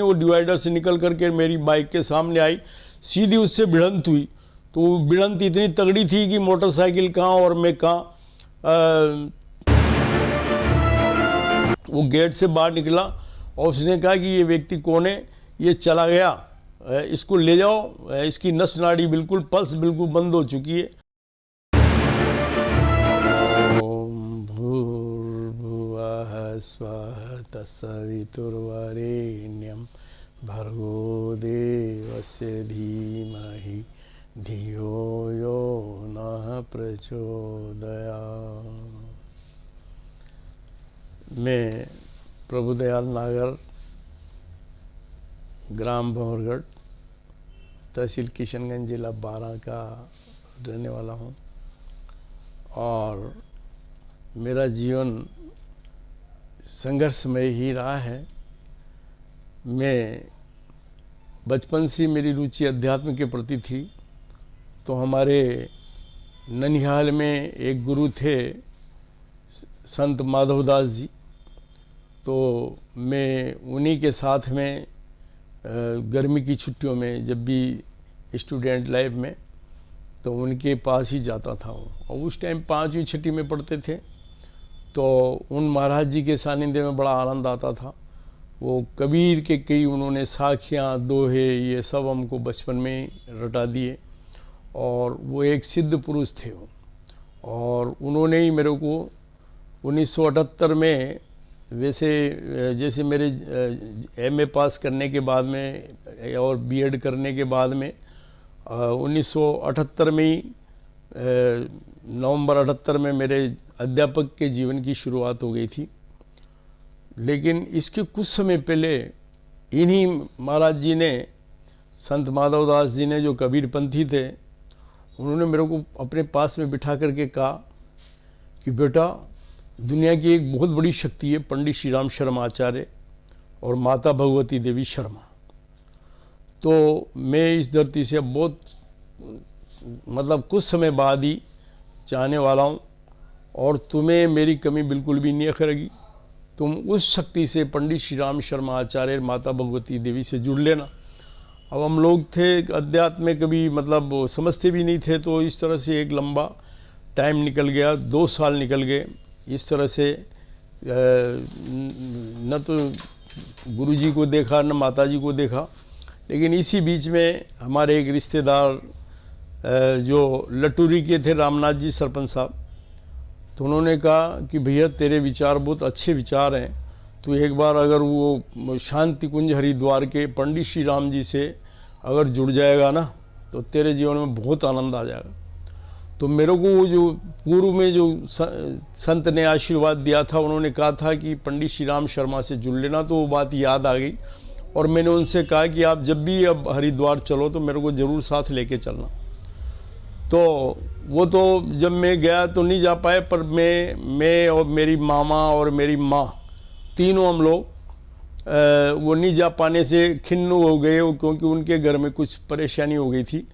वो डिवाइडर से निकल करके मेरी बाइक के सामने आई, सीधी उससे भिड़ंत हुई। तो वो भिड़ंत इतनी तगड़ी थी कि मोटरसाइकिल कहाँ और मैं कहाँ। वो गेट से बाहर निकला और उसने कहा कि ये व्यक्ति कौन है, ये चला गया, इसको ले जाओ, इसकी नस नाड़ी बिल्कुल, पल्स बिल्कुल बंद हो चुकी है। ओम भूर्भुवः स्वः तत्सवितुर्वरेण्यं भर्गो देवस्य धीमहि धियो यो नः प्रचोदयात्। मैं प्रभुदयाल नागर, ग्राम भंवरगढ़, तहसील किशनगंज, जिला बारां का रहने वाला हूँ। और मेरा जीवन संघर्षमय ही रहा है। मैं बचपन से मेरी रुचि अध्यात्म के प्रति थी। तो हमारे ननिहाल में एक गुरु थे, संत माधवदास जी। तो मैं उन्हीं के साथ में गर्मी की छुट्टियों में, जब भी स्टूडेंट लाइफ में, तो उनके पास ही जाता था। और उस टाइम 5वीं छठी में पढ़ते थे। तो उन महाराज जी के सानिध्य में बड़ा आनंद आता था। वो कबीर के कई उन्होंने साखियाँ, दोहे, ये सब हमको बचपन में रटा दिए। और वो एक सिद्ध पुरुष थे वो। और उन्होंने ही मेरे को 1978 में, वैसे जैसे मेरे MA पास करने के बाद में और B.Ed करने के बाद में 1978 में ही, नवंबर 78 में मेरे अध्यापक के जीवन की शुरुआत हो गई थी। लेकिन इसके कुछ समय पहले इन्हीं महाराज जी ने, संत माधवदास जी ने, जो कबीरपंथी थे, उन्होंने मेरे को अपने पास में बिठा करके कहा कि बेटा, दुनिया की एक बहुत बड़ी शक्ति है पंडित श्री राम शर्मा आचार्य और माता भगवती देवी शर्मा। तो मैं इस धरती से बहुत मतलब कुछ समय बाद ही जाने वाला हूँ, और तुम्हें मेरी कमी बिल्कुल भी नहीं अखरेगी। तुम उस शक्ति से, पंडित श्री राम शर्मा आचार्य, माता भगवती देवी से जुड़ लेना। अब हम लोग थे अध्यात्म में कभी मतलब समझते भी नहीं थे। तो इस तरह से एक लंबा टाइम निकल गया, 2 साल निकल गए। इस तरह से न तो गुरुजी को देखा, न माताजी को देखा। लेकिन इसी बीच में हमारे एक रिश्तेदार जो लटूरी के थे, रामनाथ जी सरपंच साहब, तो उन्होंने कहा कि भैया, तेरे विचार बहुत अच्छे विचार हैं, तो एक बार अगर वो शांति कुंज हरिद्वार के पंडित श्री राम जी से अगर जुड़ जाएगा ना, तो तेरे जीवन में बहुत आनंद आ जाएगा। तो मेरे को वो जो पूर्व में जो संत ने आशीर्वाद दिया था, उन्होंने कहा था कि पंडित श्री राम शर्मा से जुड़ लेना, तो वो बात याद आ गई। और मैंने उनसे कहा कि आप जब भी अब हरिद्वार चलो तो मेरे को ज़रूर साथ लेके चलना। तो वो तो जब मैं गया तो नहीं जा पाए, पर मैं और मेरी मामा और मेरी माँ, तीनों हम लोग वो नहीं जा पाने से खिन्न हो गए, क्योंकि उनके घर में कुछ परेशानी हो गई थी।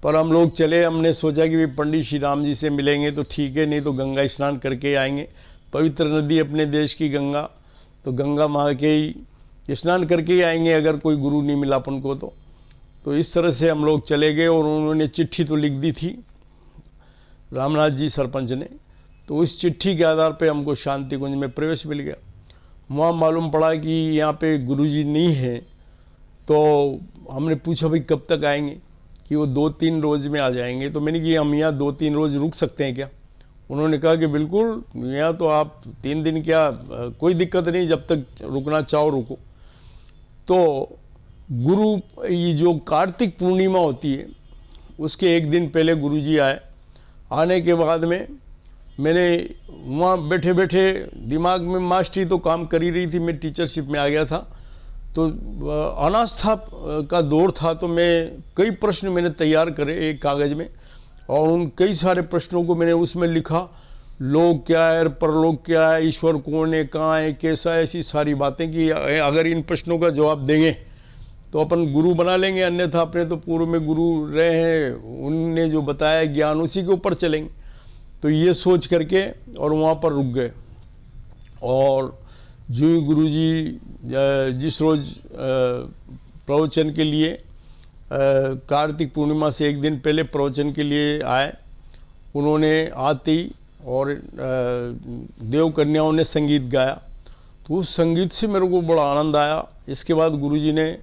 पर हम लोग चले। हमने सोचा कि पंडित श्री राम जी से मिलेंगे तो ठीक है, नहीं तो गंगा स्नान करके आएंगे। पवित्र नदी अपने देश की गंगा, तो गंगा माँ के ही स्नान करके ही आएंगे अगर कोई गुरु नहीं मिला अपन को। तो इस तरह से हम लोग चले गए। और उन्होंने चिट्ठी तो लिख दी थी रामनाथ जी सरपंच ने। तो उस चिट्ठी के आधार पे हमको शांति कुंज में प्रवेश मिल गया। वहाँ मालूम पड़ा कि यहाँ पे गुरुजी नहीं है। तो हमने पूछा भाई कब तक आएंगे, कि वो 2-3 रोज में आ जाएंगे। तो मैंने कि हम यहाँ 2-3 रोज रुक सकते हैं क्या? उन्होंने कहा कि बिल्कुल, यहाँ तो आप 3 दिन क्या, कोई दिक्कत नहीं, जब तक रुकना चाहो रुको। तो ये जो कार्तिक पूर्णिमा होती है, उसके एक दिन पहले गुरुजी आए। आने के बाद में मैंने वहाँ बैठे बैठे दिमाग में मास्टरी तो काम कर ही रही थी, मैं टीचरशिप में आ गया था। तो अनास्था का दौर था। तो मैं कई प्रश्न मैंने तैयार करे एक कागज़ में, और उन कई सारे प्रश्नों को मैंने उसमें लिखा। लोक क्या है, परलोक क्या है, ईश्वर कौन है, कहाँ है, कैसा है, ऐसी सारी बातें कि अगर इन प्रश्नों का जवाब देंगे तो अपन गुरु बना लेंगे, अन्यथा अपने तो पूर्व में गुरु रहे हैं, उनने जो बताया ज्ञान उसी के ऊपर चलेंगे। तो ये सोच करके और वहाँ पर रुक गए। और जो ही गुरुजी जिस रोज़ प्रवचन के लिए कार्तिक पूर्णिमा से एक दिन पहले प्रवचन के लिए आए, उन्होंने आते ही और देव कन्याओं ने संगीत गाया, तो उस संगीत से मेरे को बड़ा आनंद आया। इसके बाद गुरुजी ने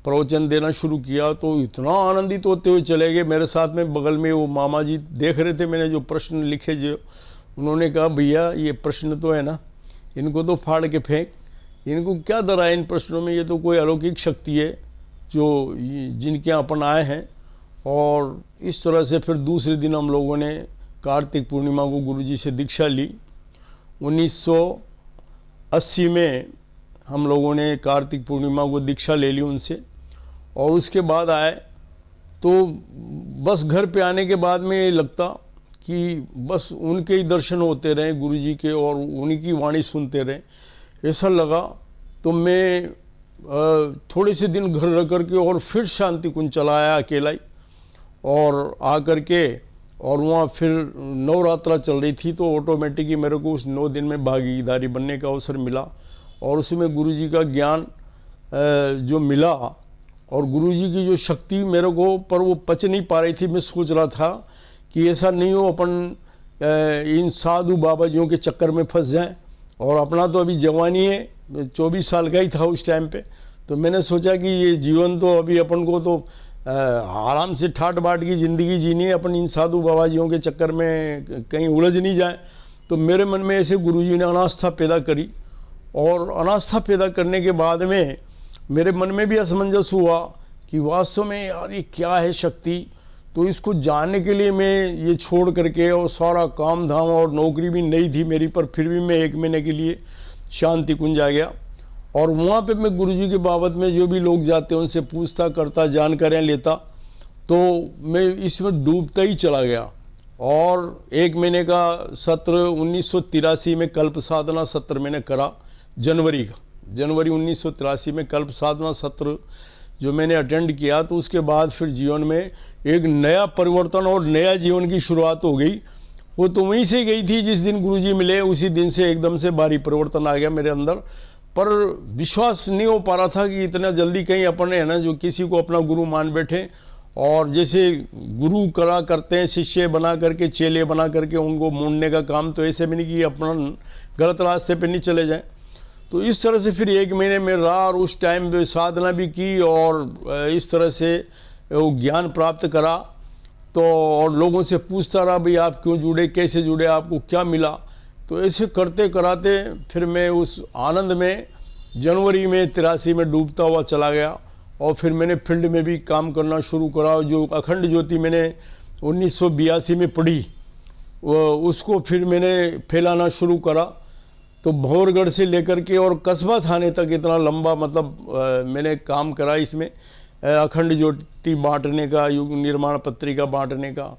प्रवचन देना शुरू किया तो इतना आनंदित होते हुए चले गए। मेरे साथ में बगल में वो मामा जी देख रहे थे मैंने जो प्रश्न लिखे, जो उन्होंने कहा भैया ये प्रश्न तो है ना, इनको तो फाड़ के फेंक, इनको क्या डरा है इन प्रश्नों में, ये तो कोई अलौकिक शक्ति है जो जिनके यहाँ अपन आए हैं। और इस तरह से फिर दूसरे दिन हम लोगों ने कार्तिक पूर्णिमा को गुरुजी से दीक्षा ली। 1980 में हम लोगों ने कार्तिक पूर्णिमा को दीक्षा ले ली उनसे, और उसके बाद आए तो बस घर पे आने के बाद में ये लगता कि बस उनके ही दर्शन होते रहे गुरुजी के और उन्हीं की वाणी सुनते रहे, ऐसा लगा। तो मैं थोड़े से दिन घर रह करके और फिर शांति कुंज चला आया अकेला ही, और आकर के और वहाँ फिर नवरात्रा चल रही थी तो ऑटोमेटिक ही मेरे को उस 9 दिन में भागीदारी बनने का अवसर मिला, और उसमें गुरुजी का ज्ञान जो मिला और गुरुजी की जो शक्ति मेरे को पर वो पच नहीं पा रही थी। मैं सोच रहा था कि ऐसा नहीं हो अपन इन साधु बाबा जियों के चक्कर में फंस जाएं, और अपना तो अभी जवानी है, 24 साल का ही था उस टाइम पे। तो मैंने सोचा कि ये जीवन तो अभी अपन को तो आराम से ठाट बाट की ज़िंदगी जीनी है, अपन इन साधु बाबा जियों के चक्कर में कहीं उलझ नहीं जाए। तो मेरे मन में ऐसे गुरुजी ने अनास्था पैदा करी, और अनास्था पैदा करने के बाद में मेरे मन में भी असमंजस हुआ कि वास्तव में यार ये क्या है शक्ति। तो इसको जानने के लिए मैं ये छोड़ करके, और सारा काम धाम और नौकरी भी नहीं थी मेरी, पर फिर भी मैं 1 महीने के लिए शांति कुंज आ गया। और वहाँ पे मैं गुरुजी के बाबत में जो भी लोग जाते हैं उनसे पूछता करता, जानकारियाँ लेता, तो मैं इसमें डूबता ही चला गया। और 1 महीने का सत्र 1983 में कल्प साधना सत्र मैंने करा, जनवरी 1983 में कल्प साधना सत्र जो मैंने अटेंड किया। तो उसके बाद फिर जीवन में एक नया परिवर्तन और नया जीवन की शुरुआत हो गई। वो तो वहीं से गई थी जिस दिन गुरुजी मिले, उसी दिन से एकदम से भारी परिवर्तन आ गया मेरे अंदर। पर विश्वास नहीं हो पा रहा था कि इतना जल्दी कहीं अपन है ना जो किसी को अपना गुरु मान बैठे, और जैसे गुरु करा करते हैं शिष्य बना करके, चेले बना करके उनको मोड़ने का काम, तो ऐसे भी नहीं कि अपना गलत रास्ते पे नहीं चले जाएं। तो इस तरह से फिर 1 महीने में रहा, और उस टाइम पे साधना भी की, और इस तरह से वो ज्ञान प्राप्त करा। तो और लोगों से पूछता रहा भाई आप क्यों जुड़े, कैसे जुड़े, आपको क्या मिला। तो ऐसे करते कराते फिर मैं उस आनंद में जनवरी में 83 में डूबता हुआ चला गया। और फिर मैंने फील्ड में भी काम करना शुरू करा। जो अखंड ज्योति मैंने 1982 में पढ़ी, उसको फिर मैंने फैलाना शुरू करा। तो भौरगढ़ से लेकर के और कस्बा थाने तक इतना लंबा मतलब मैंने काम करा इसमें, अखंड ज्योति बांटने का, युग निर्माण पत्रिका बांटने का।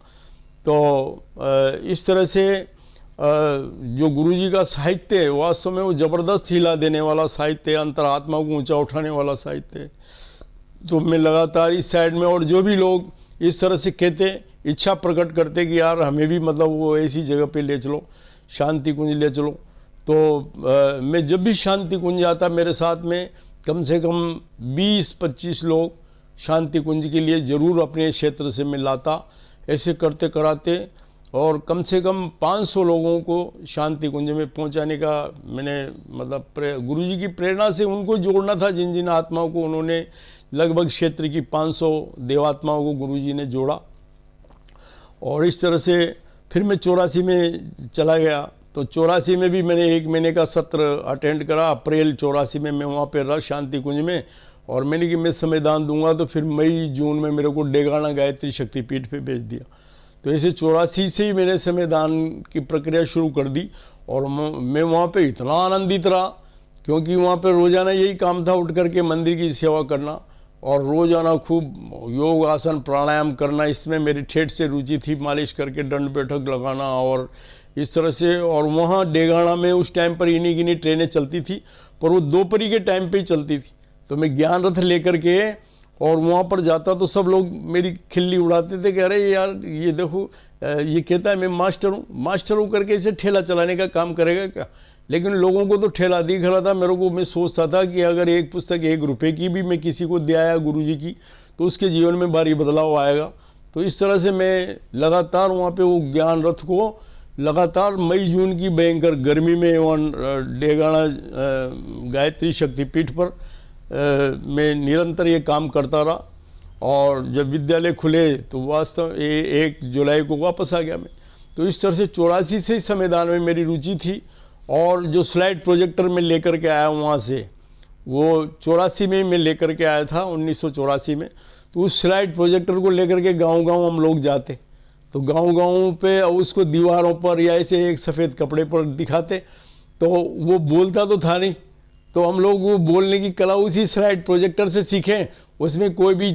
तो इस तरह से जो गुरुजी का साहित्य है वास्तव में वो ज़बरदस्त हिला देने वाला साहित्य है, अंतरात्मा को ऊंचा उठाने वाला साहित्य है। तो मैं लगातार इस साइड में, और जो भी लोग इस तरह से कहते, इच्छा प्रकट करते कि यार हमें भी मतलब वो ऐसी जगह पे ले चलो, शांति कुंज ले चलो, तो मैं जब भी शांति कुंज आता मेरे साथ में कम से कम 20-25 लोग शांति कुंज के लिए ज़रूर अपने क्षेत्र से मैं लाता। ऐसे करते कराते और कम से कम 500 लोगों को शांति कुंज में पहुंचाने का मैंने मतलब गुरुजी की प्रेरणा से उनको जोड़ना था, जिन जिन आत्माओं को उन्होंने लगभग क्षेत्र की 500 देवात्माओं को गुरुजी ने जोड़ा। और इस तरह से फिर मैं 84 में चला गया। तो 84 में भी मैंने 1 महीने का सत्र अटेंड करा। अप्रैल 84 में मैं वहाँ पे रहा शांति कुंज में, और मैंने कि मैं संविधान दूंगा। तो फिर मई जून में मेरे को डेगाना गायत्री शक्तिपीठ पे भेज दिया। तो ऐसे 84 से ही मैंने संविधान की प्रक्रिया शुरू कर दी। और मैं वहाँ पे इतना आनंदित रहा क्योंकि वहाँ पे रोज़ाना यही काम था, उठ करके मंदिर की सेवा करना और रोज़ाना खूब योग आसन प्राणायाम करना। इसमें मेरी ठेठ से रुचि थी, मालिश करके दंड बैठक लगाना और इस तरह से। और वहाँ डेगाना में उस टाइम पर इन्हीं गिनी ट्रेनें चलती थी, पर वो दोपहरी के टाइम पे ही चलती थी। तो मैं ज्ञान रथ लेकर के और वहाँ पर जाता तो सब लोग मेरी खिल्ली उड़ाते थे कि अरे यार ये देखो, ये कहता है मैं मास्टर हूँ करके इसे ठेला चलाने का काम करेगा क्या। लेकिन लोगों को तो ठेला दिख रहा था। मेरे को, मैं सोचता था कि अगर एक पुस्तक 1 रुपये की भी मैं किसी को दे आया गुरुजी की, तो उसके जीवन में भारी बदलाव आएगा। तो इस तरह से मैं लगातार वहाँ पे वो ज्ञान रथ को लगातार मई जून की भयंकर गर्मी में डेगाना गायत्री शक्तिपीठ पर मैं निरंतर ये काम करता रहा। और जब विद्यालय खुले तो वास्तव 1 जुलाई को वापस आ गया मैं। तो इस तरह से 84 से इस संविधान में मेरी रुचि थी। और जो स्लाइड प्रोजेक्टर में लेकर के आया वहाँ से, वो 84 में मैं लेकर के आया था, 1984 में। तो उस स्लाइड प्रोजेक्टर को लेकर के गांव-गांव हम लोग जाते, तो गांव-गांव पे उसको दीवारों पर या ऐसे एक सफ़ेद कपड़े पर दिखाते। तो वो बोलता तो था नहीं, तो हम लोग वो बोलने की कला उसी स्लाइड प्रोजेक्टर से सीखें। उसमें कोई भी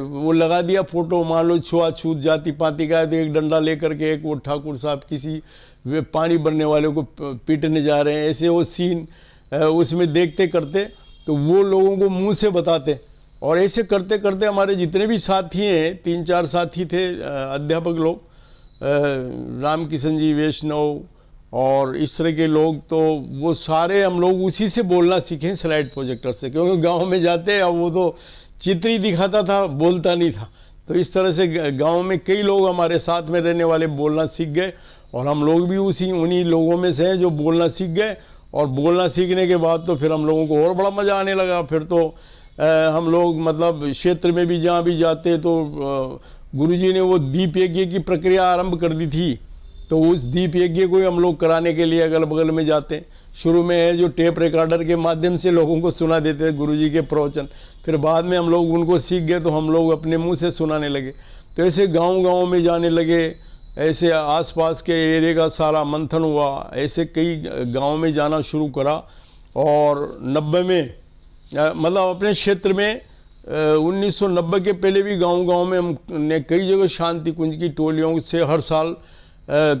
वो लगा दिया फोटो, मान लो छुआछूत जाति पाति का है तो एक डंडा लेकर के एक वो ठाकुर साहब किसी वे पानी भरने वाले को पीटने जा रहे हैं, ऐसे वो सीन उसमें देखते करते, तो वो लोगों को मुंह से बताते। और ऐसे करते करते हमारे जितने भी साथी हैं, 3-4 साथी थे अध्यापक लोग, राम किशन जी वैष्णव और इस तरह के लोग, तो वो सारे हम लोग उसी से बोलना सीखे स्लाइड प्रोजेक्टर से। क्योंकि गांव में जाते अब वो तो चित्र ही दिखाता था, बोलता नहीं था। तो इस तरह से गांव में कई लोग हमारे साथ में रहने वाले बोलना सीख गए, और हम लोग भी उन्हीं लोगों में से हैं जो बोलना सीख गए। और बोलना सीखने के बाद तो फिर हम लोगों को और बड़ा मज़ा आने लगा। फिर तो हम लोग मतलब क्षेत्र में भी जहाँ भी जाते तो गुरुजी ने वो दीप यज्ञ की प्रक्रिया आरंभ कर दी थी। तो उस दीप यज्ञ को हम लोग कराने के लिए अगल बगल में जाते। शुरू में है जो टेप रिकॉर्डर के माध्यम से लोगों को सुना देते थे गुरुजी के प्रवचन, फिर बाद में हम लोग उनको सीख गए तो हम लोग अपने मुंह से सुनाने लगे। तो ऐसे गांव-गांव में जाने लगे, ऐसे आसपास के एरिया का सारा मंथन हुआ, ऐसे कई गांव में जाना शुरू करा। और 90 में मतलब अपने क्षेत्र में 1990 के पहले भी गांव-गांव में हमने कई जगह शांति कुंज की टोलियों से हर साल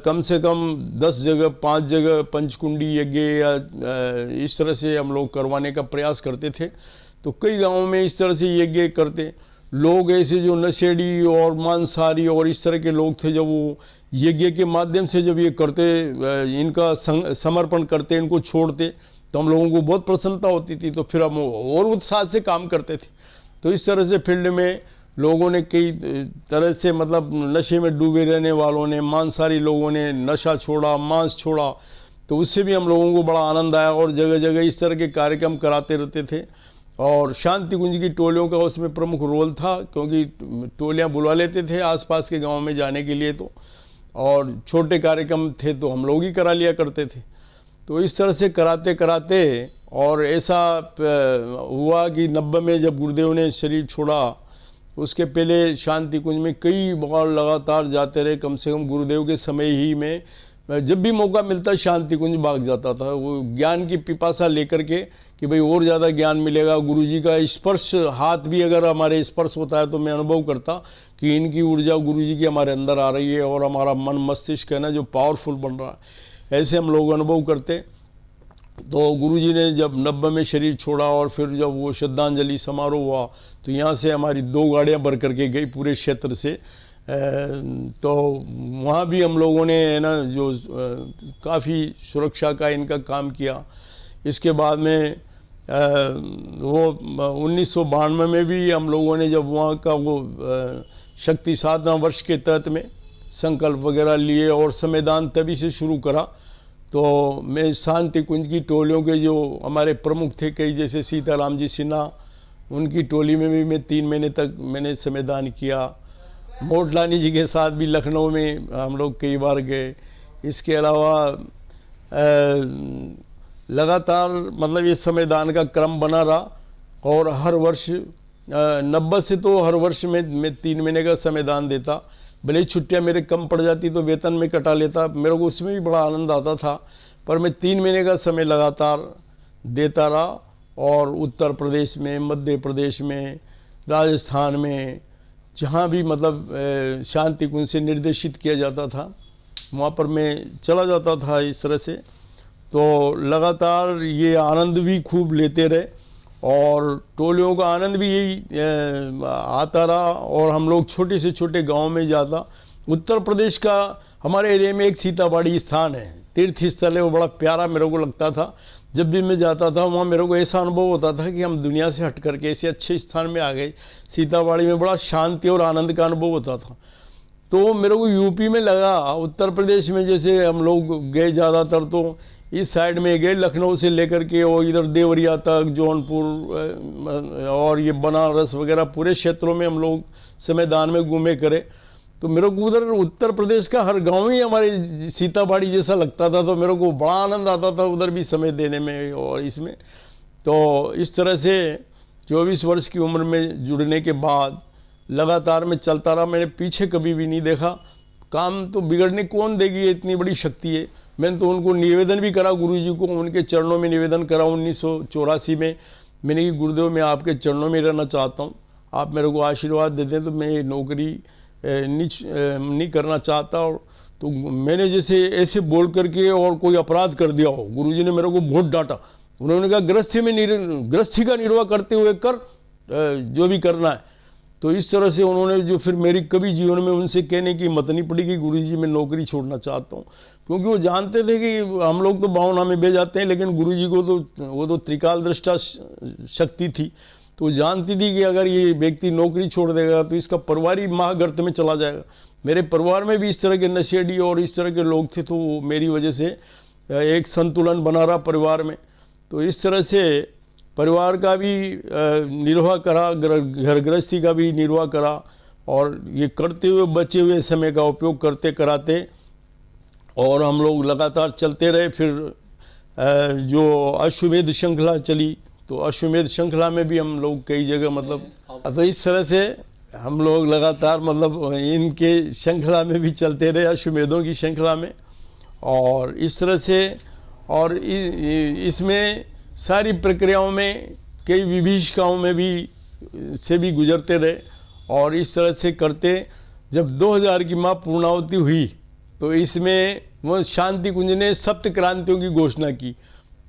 कम से कम 10 जगह 5 जगह पंचकुंडी यज्ञ या इस तरह से हम लोग करवाने का प्रयास करते थे। तो कई गांवों में इस तरह से यज्ञ करते। लोग ऐसे जो नशेड़ी और मांसाहारी और इस तरह के लोग थे, जब वो यज्ञ के माध्यम से जब ये करते, इनका समर्पण करते, इनको छोड़ते, तो हम लोगों को बहुत प्रसन्नता होती थी। तो फिर हम और उत्साह से काम करते थे। तो इस तरह से फील्ड में लोगों ने कई तरह से मतलब नशे में डूबे रहने वालों ने, मांसाहारी लोगों ने नशा छोड़ा, मांस छोड़ा, तो उससे भी हम लोगों को बड़ा आनंद आया। और जगह जगह इस तरह के कार्यक्रम कराते रहते थे। और शांति कुंज की टोलियों का उसमें प्रमुख रोल था, क्योंकि टोलियां बुला लेते थे आसपास के गांव में जाने के लिए। तो और छोटे कार्यक्रम थे तो हम लोग ही करा लिया करते थे। तो इस तरह से कराते कराते और ऐसा हुआ कि 90 में जब गुरुदेव ने शरीर छोड़ा, उसके पहले शांति कुंज में कई बार लगातार जाते रहे। कम से कम गुरुदेव के समय ही में जब भी मौका मिलता शांति कुंज भाग जाता था, वो ज्ञान की पिपासा लेकर के कि भाई और ज़्यादा ज्ञान मिलेगा। गुरुजी का स्पर्श, हाथ भी अगर हमारे स्पर्श होता है तो मैं अनुभव करता कि इनकी ऊर्जा गुरुजी की हमारे अंदर आ रही है और हमारा मन मस्तिष्क है ना जो पावरफुल बन रहा है, ऐसे हम लोग अनुभव करते। तो गुरुजी ने जब 90 में शरीर छोड़ा और फिर जब वो श्रद्धांजलि समारोह हुआ, तो यहाँ से हमारी 2 गाड़ियाँ भर करके गई पूरे क्षेत्र से। तो वहाँ भी हम लोगों ने है ना जो काफ़ी सुरक्षा का इनका काम किया। इसके बाद में वो 1992 में भी हम लोगों ने जब वहाँ का वो शक्ति साधना वर्ष के तहत में संकल्प वगैरह लिए और संविधान तभी से शुरू करा। तो मैं शांति कुंज की टोलियों के जो हमारे प्रमुख थे कई, जैसे सीताराम जी सिन्हा, उनकी टोली में भी मैं 3 महीने तक मैंने संविधान किया। मोटलानी जी के साथ भी लखनऊ में हम लोग कई बार गए। इसके अलावा लगातार मतलब ये संविधान का क्रम बना रहा। और हर वर्ष 90 से तो हर वर्ष में मैं 3 महीने का संविधान देता। भले ही छुट्टियाँ मेरे कम पड़ जाती तो वेतन में कटा लेता, मेरे को उसमें भी बड़ा आनंद आता था। पर मैं 3 महीने का समय लगातार देता रहा। और उत्तर प्रदेश में, मध्य प्रदेश में, राजस्थान में, जहाँ भी मतलब शांति कुंज से निर्देशित किया जाता था वहाँ पर मैं चला जाता था इस तरह से। तो लगातार ये आनंद भी खूब लेते रहे और टोलियों का आनंद भी यही आता रहा। और हम लोग छोटे से छोटे गांव में जाता। उत्तर प्रदेश का हमारे एरिया में एक सीताबाड़ी स्थान है, तीर्थ स्थल है वो बड़ा प्यारा मेरे को लगता था। जब भी मैं जाता था वहाँ मेरे को ऐसा अनुभव होता था कि हम दुनिया से हट करके ऐसे अच्छे स्थान में आ गए। सीताबाड़ी में बड़ा शांति और आनंद का अनुभव होता था। तो मेरे को यूपी में लगा, उत्तर प्रदेश में जैसे हम लोग गए ज़्यादातर तो इस साइड में गए, लखनऊ से लेकर के और इधर देवरिया तक, जौनपुर और ये बनारस वगैरह पूरे क्षेत्रों में हम लोग समयदान में घूमे करे। तो मेरे को उधर उत्तर प्रदेश का हर गांव ही हमारे सीताबाड़ी जैसा लगता था। तो मेरे को बड़ा आनंद आता था उधर भी समय देने में और इसमें। तो इस तरह से 24 वर्ष की उम्र में जुड़ने के बाद लगातार मैं चलता रहा। मैंने पीछे कभी भी नहीं देखा। काम तो बिगड़ने कौन देगी, इतनी बड़ी शक्ति है। मैंने तो उनको निवेदन भी करा, गुरुजी को उनके चरणों में निवेदन करा 1984 में। मैंने कि गुरुदेव मैं आपके चरणों में रहना चाहता हूँ, आप मेरे को आशीर्वाद दे दें तो मैं ये नौकरी नहीं करना चाहता। और तो मैंने जैसे ऐसे बोल करके और कोई अपराध कर दिया हो, गुरुजी ने मेरे को बहुत डांटा। उन्होंने कहा गृहस्थी का निर्वाह करते हुए कर जो भी करना है। तो इस तरह से उन्होंने जो फिर मेरी कभी जीवन में उनसे कहने की हिम्मत नहीं पड़ी कि गुरुजी मैं नौकरी छोड़ना चाहता हूँ, क्योंकि वो जानते थे कि हम लोग तो भावना में बह जाते हैं, लेकिन गुरुजी को तो वो तो त्रिकाल दृष्टा शक्ति थी। तो जानती थी कि अगर ये व्यक्ति नौकरी छोड़ देगा तो इसका परिवार ही महागर्त में चला जाएगा। मेरे परिवार में भी इस तरह के नशेड़ी और इस तरह के लोग थे, तो मेरी वजह से एक संतुलन बना रहा परिवार में। तो इस तरह से परिवार का भी निर्वाह करा, घर गृहस्थी का भी निर्वाह करा, और ये करते हुए बचे हुए समय का उपयोग करते कराते और हम लोग लगातार चलते रहे। फिर जो अश्वमेध श्रृंखला चली, तो अश्वमेध श्रृंखला में भी हम लोग कई जगह मतलब, तो इस तरह से हम लोग लगातार मतलब इनके श्रृंखला में भी चलते रहे, अश्वमेधों की श्रृंखला में। और इस तरह से और इसमें सारी प्रक्रियाओं में कई विभीषिकाओं में भी से भी गुजरते रहे। और इस तरह से करते जब 2000 की माँ पूर्णावती हुई तो इसमें वो शांति कुंज ने सप्त क्रांतियों की घोषणा की।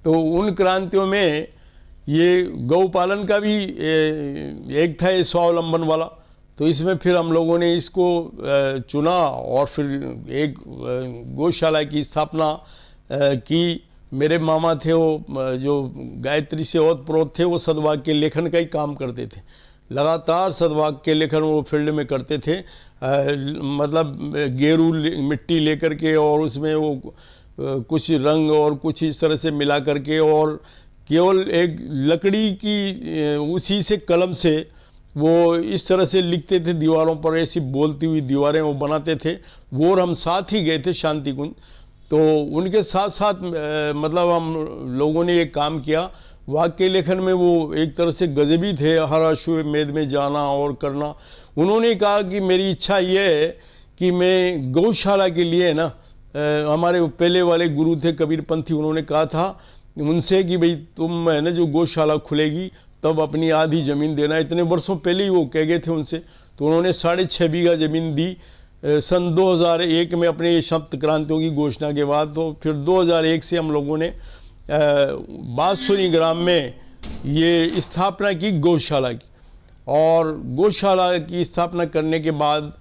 तो उन क्रांतियों में ये गौ पालन का भी एक था, ये स्वावलंबन वाला। तो इसमें फिर हम लोगों ने इसको चुना और फिर एक गौशाला की स्थापना की। मेरे मामा थे वो जो गायत्री से ओतप्रोत थे, वो सद्भाग्य के लेखन का ही काम करते थे। लगातार सद्भाग्य के लेखन वो फील्ड में करते थे। मतलब गेरू मिट्टी लेकर के और उसमें वो कुछ रंग और कुछ इस तरह से मिला करके और केवल एक लकड़ी की उसी से कलम से वो इस तरह से लिखते थे दीवारों पर, ऐसी बोलती हुई दीवारें वो बनाते थे। वो और हम साथ ही गए थे शांति कुंज। तो उनके साथ साथ मतलब हम लोगों ने ये काम किया। वाक्य लेखन में वो एक तरह से गजबी थे, हर अश्वमेध में जाना और करना। उन्होंने कहा कि मेरी इच्छा ये है कि मैं गौशाला के लिए ना, हमारे पहले वाले गुरु थे कबीर पंथी, उन्होंने कहा था उनसे कि भाई तुम है ना जो गौशाला खुलेगी तब अपनी आधी ज़मीन देना। इतने वर्षों पहले ही वो कह गए थे उनसे। तो उन्होंने 6.5 बीघा ज़मीन दी सन 2001 में अपने सप्त क्रांतियों की घोषणा के बाद। तो फिर 2001 से हम लोगों ने बांसुरी ग्राम में ये स्थापना की गौशाला की। और गौशाला की स्थापना करने के बाद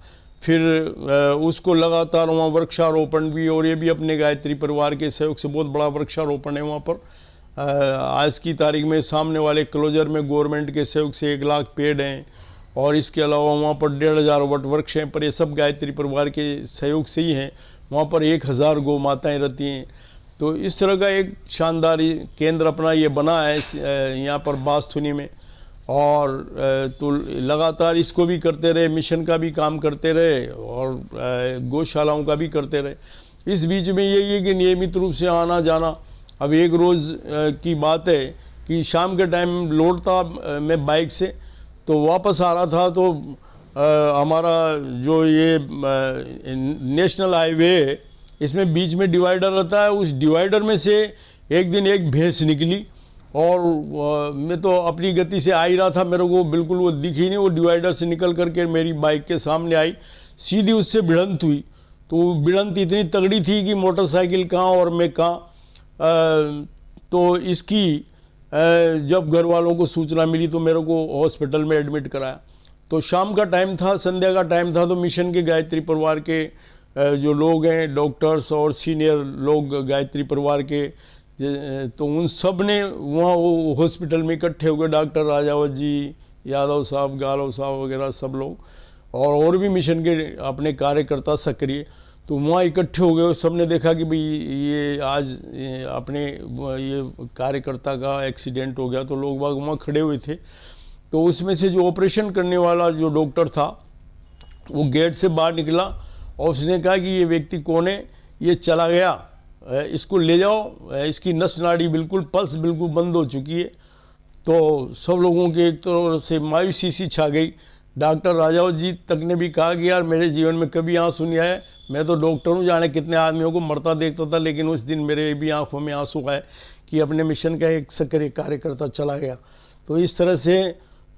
फिर उसको लगातार वहाँ वृक्षारोपण भी, और ये भी अपने गायत्री परिवार के सहयोग से बहुत बड़ा वृक्षारोपण है वहाँ पर। आज की तारीख में सामने वाले क्लोजर में गवर्नमेंट के सहयोग से 1 लाख पेड़ हैं, और इसके अलावा वहाँ पर 1500 वट वृक्ष हैं, पर ये सब गायत्री परिवार के सहयोग से ही हैं। वहाँ पर 1000 गौ माताएँ रहती हैं। तो इस तरह का एक शानदार केंद्र अपना ये बना है यहाँ पर बांसुरी में। और तो लगातार इसको भी करते रहे, मिशन का भी काम करते रहे और गौशालाओं का भी करते रहे। इस बीच में यही है कि नियमित रूप से आना जाना। अब एक रोज़ की बात है कि शाम के टाइम लौटता मैं बाइक से, तो वापस आ रहा था तो हमारा जो ये नेशनल हाईवे है इसमें बीच में डिवाइडर रहता है। उस डिवाइडर में से एक दिन एक भैंस निकली और मैं तो अपनी गति से आ ही रहा था, मेरे को बिल्कुल वो दिखी नहीं। वो डिवाइडर से निकल करके मेरी बाइक के सामने आई, सीधी उससे भिड़ंत हुई। तो भिड़ंत इतनी तगड़ी थी कि मोटरसाइकिल कहाँ और मैं कहाँ। तो इसकी जब घर वालों को सूचना मिली तो मेरे को हॉस्पिटल में एडमिट कराया। तो शाम का टाइम था, संध्या का टाइम था। तो मिशन के गायत्री परिवार के जो लोग हैं डॉक्टर्स और सीनियर लोग गायत्री परिवार के, तो उन सब ने वहाँ वो हॉस्पिटल में इकट्ठे हो गए, डॉक्टर राजावत जी, यादव साहब, गालव साहब वगैरह सब लोग, और भी मिशन के अपने कार्यकर्ता सक्रिय। तो वहाँ इकट्ठे हो गए, सब ने देखा कि भाई ये आज अपने ये कार्यकर्ता का एक्सीडेंट हो गया, तो लोग बाग वहाँ खड़े हुए थे। तो उसमें से जो ऑपरेशन करने वाला जो डॉक्टर था वो गेट से बाहर निकला और उसने कहा कि ये व्यक्ति कौन है, ये चला गया, इसको ले जाओ, इसकी नस नाड़ी बिल्कुल, पल्स बिल्कुल बंद हो चुकी है। तो सब लोगों के एक तरह से मायूसी सी छा गई। डॉक्टर राजावत जी तक ने भी कहा कि यार मेरे जीवन में कभी आंसू नहीं आए, मैं तो डॉक्टर हूँ, जाने कितने आदमियों को मरता देखता था, लेकिन उस दिन मेरे भी आंखों में आंसू आए कि अपने मिशन का एक सक्रिय कार्यकर्ता चला गया। तो इस तरह से,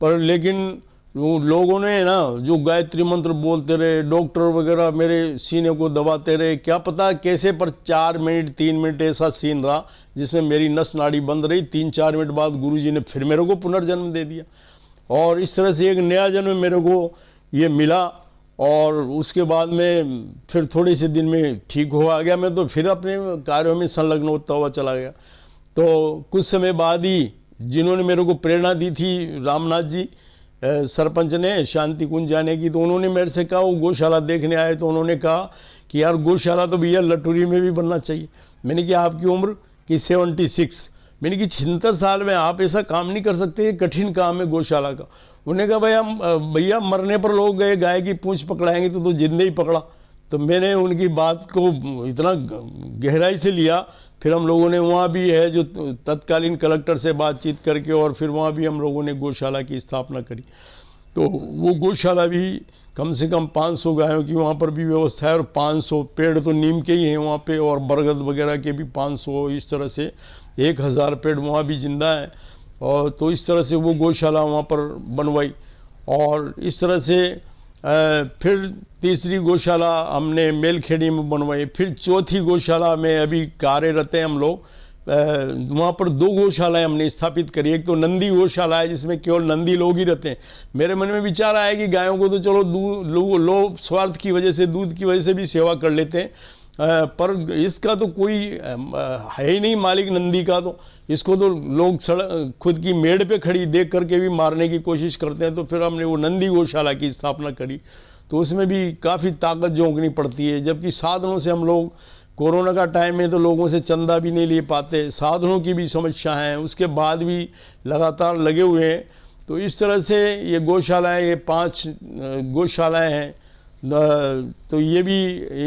पर लेकिन लोगों ने ना जो गायत्री मंत्र बोलते रहे, डॉक्टर वगैरह मेरे सीने को दबाते रहे, क्या पता कैसे, पर 4 मिनट 3 मिनट ऐसा सीन रहा जिसमें मेरी नस नाड़ी बंद रही। 3-4 मिनट बाद गुरुजी ने फिर मेरे को पुनर्जन्म दे दिया और इस तरह से एक नया जन्म मेरे को ये मिला। और उसके बाद में फिर थोड़े से दिन में ठीक हुआ गया मैं, तो फिर अपने कार्यों में संलग्न होता हुआ चला गया। तो कुछ समय बाद ही जिन्होंने मेरे को प्रेरणा दी थी रामनाथ जी सरपंच ने शांति कुंज जाने की, तो उन्होंने मेरे से कहा, वो गौशाला देखने आए तो उन्होंने कहा कि यार गौशाला तो भैया लटूरी में भी बनना चाहिए। मैंने कहा आपकी उम्र कि 76, मैंने कि 76 साल में आप ऐसा काम नहीं कर सकते, ये कठिन काम है गौशाला का। उन्होंने कहा भाई हम भैया मरने पर लोग गए गाय की पूंछ पकड़ाएंगे, तो जिंदे ही पकड़ा। तो मैंने उनकी बात को इतना गहराई से लिया। फिर हम लोगों ने वहाँ भी है जो तत्कालीन कलेक्टर से बातचीत करके, और फिर वहाँ भी हम लोगों ने गौशाला की स्थापना करी। तो वो गौशाला भी कम से कम 500 गायों की वहाँ पर भी व्यवस्था है, और 500 पेड़ तो नीम के ही हैं वहाँ पे, और बरगद वगैरह के भी 500, इस तरह से 1000 पेड़ वहाँ भी जिंदा है। और तो इस तरह से वो गौशाला वहाँ पर बनवाई। और इस तरह से फिर तीसरी गौशाला हमने मेलखेड़ी में बनवाई। फिर चौथी गौशाला में अभी कार्यरत हैं हम लोग। वहाँ पर 2 गौशालाएं हमने स्थापित करी। एक तो नंदी गौशाला है जिसमें केवल नंदी लोग ही रहते हैं। मेरे मन में विचार आया कि गायों को तो चलो लोग स्वार्थ की वजह से, दूध की वजह से भी सेवा कर लेते हैं, पर इसका तो कोई है ही नहीं मालिक नंदी का, तो इसको तो लोग खुद की मेड़ पे खड़ी देख करके भी मारने की कोशिश करते हैं। तो फिर हमने वो नंदी गौशाला की स्थापना करी। तो उसमें भी काफ़ी ताकत झोंकनी पड़ती है, जबकि साधनों से हम लोग, कोरोना का टाइम है तो लोगों से चंदा भी नहीं ले पाते, साधनों की भी समस्या है, उसके बाद भी लगातार लगे हुए हैं। तो इस तरह से ये गौशालाएँ, ये 5 गौशालाएँ हैं, तो ये भी,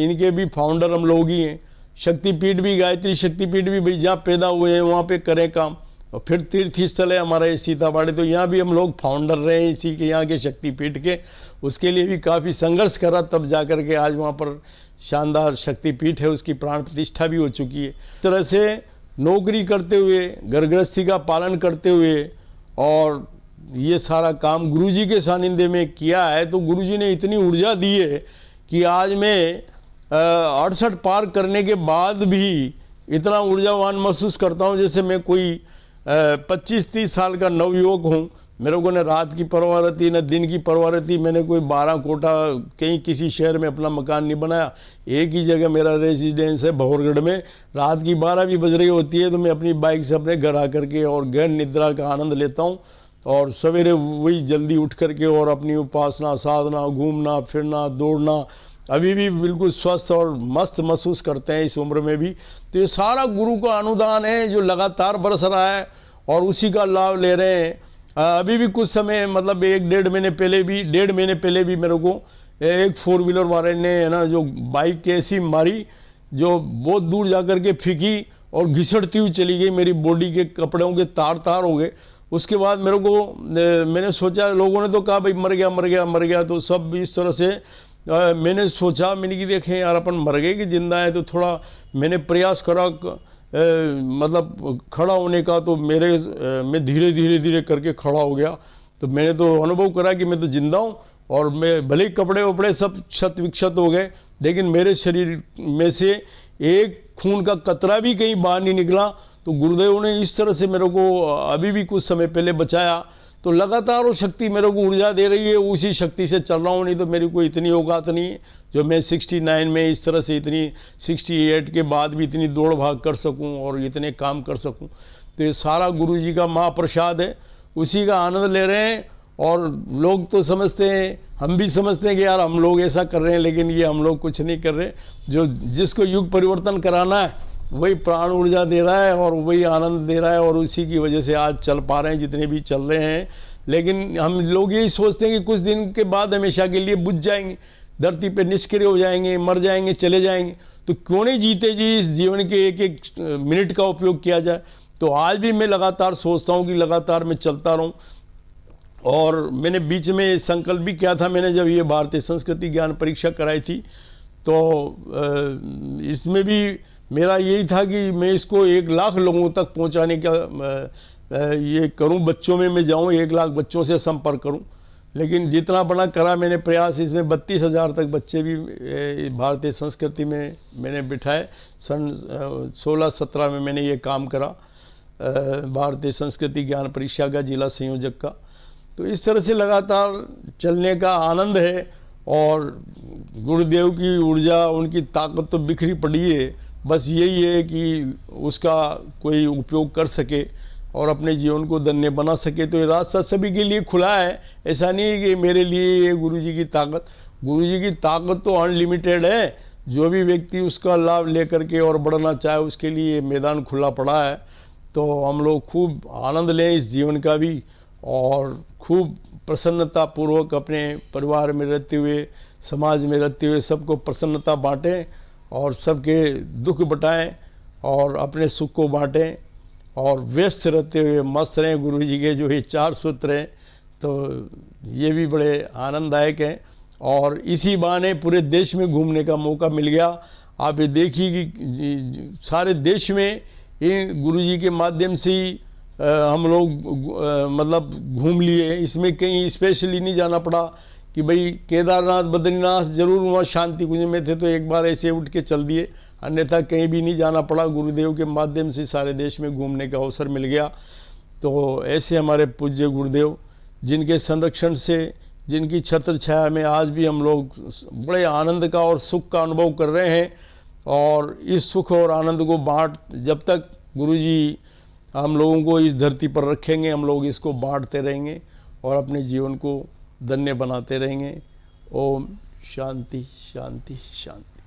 इनके भी फाउंडर हम लोग ही हैं। शक्तिपीठ भी, गायत्री शक्तिपीठ भी भाई जहाँ पैदा हुए हैं वहाँ पे करें काम। और फिर तीर्थ स्थल है हमारा ये सीताबाड़ी, तो यहाँ भी हम लोग फाउंडर रहे हैं इसी के, यहाँ के शक्तिपीठ के। उसके लिए भी काफ़ी संघर्ष करा, तब जा कर के आज वहाँ पर शानदार शक्तिपीठ है, उसकी प्राण प्रतिष्ठा भी हो चुकी है। इस तरह से नौकरी करते हुए, घर गृहस्थी का पालन करते हुए, और ये सारा काम गुरुजी के सानिध्य में किया है। तो गुरुजी ने इतनी ऊर्जा दी है कि आज मैं 68 पार करने के बाद भी इतना ऊर्जावान महसूस करता हूँ जैसे मैं कोई 25-30 साल का नवयुवक हूँ। मेरे को न रात की परवाह रहती, न दिन की परवाह रहती। मैंने कोई 12 कोठा कहीं किसी शहर में अपना मकान नहीं बनाया। एक ही जगह मेरा रेजिडेंस है भवरगढ़ में। रात की 12 भी बज रही होती है तो मैं अपनी बाइक से अपने घर आकर के और गहन निद्रा का आनंद लेता हूँ, और सवेरे वही जल्दी उठ करके और अपनी उपासना, साधना, घूमना फिरना, दौड़ना, अभी भी बिल्कुल स्वस्थ और मस्त महसूस करते हैं इस उम्र में भी। तो ये सारा गुरु का अनुदान है जो लगातार बरस रहा है, और उसी का लाभ ले रहे हैं। अभी भी कुछ समय, मतलब 1-1.5 महीने पहले भी, 1.5 महीने पहले भी मेरे को एक 4 व्हीलर वाले ने, है ना, जो बाइक के ऐसी मारी जो बहुत दूर जा कर के फीकी और घिसटती हुई चली गई, मेरी बॉडी के कपड़ों के तार तार हो गए। उसके बाद मेरे को, मैंने सोचा, लोगों ने तो कहा भाई मर गया मर गया मर गया, तो सब इस तरह से मैंने सोचा, मैंने कि देखें यार अपन मर गए कि जिंदा है। तो थोड़ा मैंने प्रयास करा मतलब खड़ा होने का, तो मैं धीरे धीरे धीरे करके खड़ा हो गया। तो मैंने तो अनुभव करा कि मैं तो जिंदा हूँ, और मैं भले ही कपड़े वपड़े सब क्षत विक्षत हो गए, लेकिन मेरे शरीर में से एक खून का कतरा भी कहीं बाहर नहीं निकला। तो गुरुदेव ने इस तरह से मेरे को अभी भी कुछ समय पहले बचाया। तो लगातार वो शक्ति मेरे को ऊर्जा दे रही है, उसी शक्ति से चल रहा हूँ। नहीं तो मेरी कोई इतनी औकात नहीं है जो मैं 69 में इस तरह से इतनी 68 के बाद भी इतनी दौड़ भाग कर सकूं और इतने काम कर सकूं। तो ये सारा गुरु जी का महाप्रसाद है, उसी का आनंद ले रहे हैं। और लोग तो समझते हैं, हम भी समझते हैं कि यार हम लोग ऐसा कर रहे हैं, लेकिन ये हम लोग कुछ नहीं कर रहे। जो जिसको युग परिवर्तन कराना है वही प्राण ऊर्जा दे रहा है और वही आनंद दे रहा है, और उसी की वजह से आज चल पा रहे हैं जितने भी चल रहे हैं। लेकिन हम लोग यही सोचते हैं कि कुछ दिन के बाद हमेशा के लिए बुझ जाएंगे, धरती पे निष्क्रिय हो जाएंगे, मर जाएंगे, चले जाएंगे। तो क्यों नहीं जीते जी, इस जीवन के एक एक मिनट का उपयोग किया जाए। तो आज भी मैं लगातार सोचता हूँ कि लगातार मैं चलता रहूँ। और मैंने बीच में संकल्प भी किया था, मैंने जब ये भारतीय संस्कृति ज्ञान परीक्षा कराई थी तो इसमें भी मेरा यही था कि मैं इसको 1 लाख लोगों तक पहुंचाने का ये करूं, बच्चों में मैं जाऊं, 1 लाख बच्चों से संपर्क करूं। लेकिन जितना बड़ा करा मैंने प्रयास, इसमें 32,000 तक बच्चे भी भारतीय संस्कृति में मैंने बिठाए। सन 16-17 में मैंने ये काम करा, भारतीय संस्कृति ज्ञान परीक्षा का जिला संयोजक का। तो इस तरह से लगातार चलने का आनंद है। और गुरुदेव की ऊर्जा, उनकी ताकत तो बिखरी पड़ी है, बस यही है कि उसका कोई उपयोग कर सके और अपने जीवन को धन्य बना सके। तो ये रास्ता सभी के लिए खुला है। ऐसा नहीं है कि मेरे लिए ये गुरुजी की ताकत तो अनलिमिटेड है। जो भी व्यक्ति उसका लाभ लेकर के और बढ़ना चाहे उसके लिए मैदान खुला पड़ा है। तो हम लोग खूब आनंद लें इस जीवन का भी, और खूब प्रसन्नता पूर्वक अपने परिवार में रहते हुए, समाज में रहते हुए सबको प्रसन्नता बांटें और सबके दुख बटाएं और अपने सुख को बांटें, और व्यस्त रहते हुए मस्त रहें। गुरु जी के जो ये 4 सूत्र हैं तो ये भी बड़े आनंददायक हैं। और इसी बहाने पूरे देश में घूमने का मौका मिल गया। आप ये देखिए कि सारे देश में इन गुरु जी के माध्यम से ही हम लोग मतलब घूम लिए। इसमें कहीं स्पेशली नहीं जाना पड़ा कि भाई केदारनाथ, बद्रीनाथ, जरूर वहाँ शांति कुंज में थे तो एक बार ऐसे उठ के चल दिए, अन्यथा कहीं भी नहीं जाना पड़ा। गुरुदेव के माध्यम से सारे देश में घूमने का अवसर मिल गया। तो ऐसे हमारे पूज्य गुरुदेव, जिनके संरक्षण से, जिनकी छत्र छाया में आज भी हम लोग बड़े आनंद का और सुख का अनुभव कर रहे हैं। और इस सुख और आनंद को जब तक गुरुजी हम लोगों को इस धरती पर रखेंगे, हम लोग इसको बांटते रहेंगे और अपने जीवन को धन्य बनाते रहेंगे। ओम शांति शांति शांति।